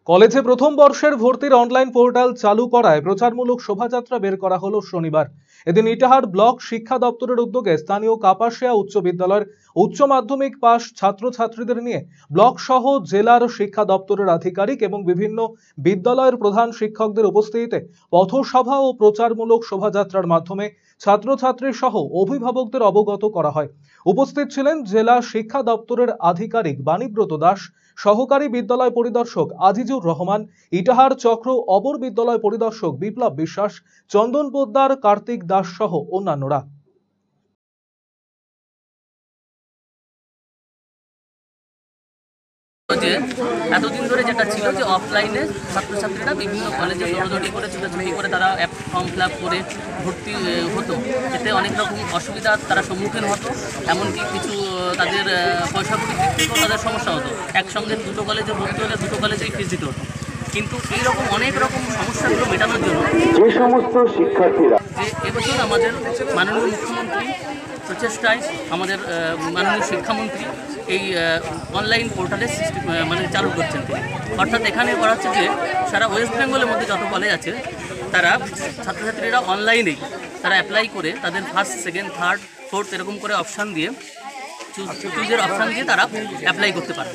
কলেজে প্রথম বর্ষের ভর্তির অনলাইন পোর্টাল চালু করায় প্রচারমূলক শোভাযাত্রা বের করা হলো শনিবার। এদিন ইটাহার ব্লক শিক্ষা দপ্তরের উদ্যোগে স্থানীয় কাপাসিয়া উচ্চ বিদ্যালয়ের উচ্চ মাধ্যমিক পাশ ছাত্রছাত্রীদের নিয়ে ব্লক সহ জেলার শিক্ষা দপ্তরের আধিকারিক এবং বিভিন্ন বিদ্যালয়ের প্রধান শিক্ষকদের উপস্থিতিতে পথসভা ও প্রচারমূলক শোভাযাত্রার মাধ্যমে ছাত্রছাত্রী সহ অভিভাবকদের অবগত করা হয়। উপস্থিত ছিলেন জেলা শিক্ষা দপ্তরের আধিকারিক বাণীব্রত দাস, সহকারী বিদ্যালয় পরিদর্শক আজিজুর রহমান, ইটাহার চক্র অপর বিদ্যালয় পরিদর্শক বিপ্লব বিশ্বাস, চন্দন পোদ্দার, কার্তিক দাস সহ অন্যান্যরা। যে এতদিন ধরে যেটা ছিল যে অফলাইনে ছাত্রছাত্রীরা বিভিন্ন কলেজে দৌড়াদৌড়ি করে ছোটাছুটি করে তারা ফর্ম ফিল আপ করে ভর্তি হতো, এতে অনেক রকম অসুবিধার তারা সম্মুখীন হতো। এমনকি কিছু তাদের পয়সা কড়ি দিক থেকেও তাদের সমস্যা হতো। একসঙ্গে দুটো কলেজে ভর্তি হলে দুটো কলেজেই ফিস দিতে হতো। কিন্তু এইরকম অনেক রকম সমস্যাগুলো মেটানোর জন্য যে সমস্ত শিক্ষার্থীরা যে এবছর আমাদের মাননীয় মুখ্যমন্ত্রী প্রচেষ্টায় আমাদের মাননীয় শিক্ষামন্ত্রী এই অনলাইন পোর্টালের চালু করছেন তিনি। অর্থাৎ এখানে করা হচ্ছে যে সারা ওয়েস্ট বেঙ্গলের মধ্যে যত কলেজ আছে তারা ছাত্রছাত্রীরা অনলাইনেই তারা অ্যাপ্লাই করে তাদের ফার্স্ট, সেকেন্ড, থার্ড, ফোর্থ এরকম করে অপশান দিয়ে চুজের অপশান দিয়ে তারা অ্যাপ্লাই করতে পারে।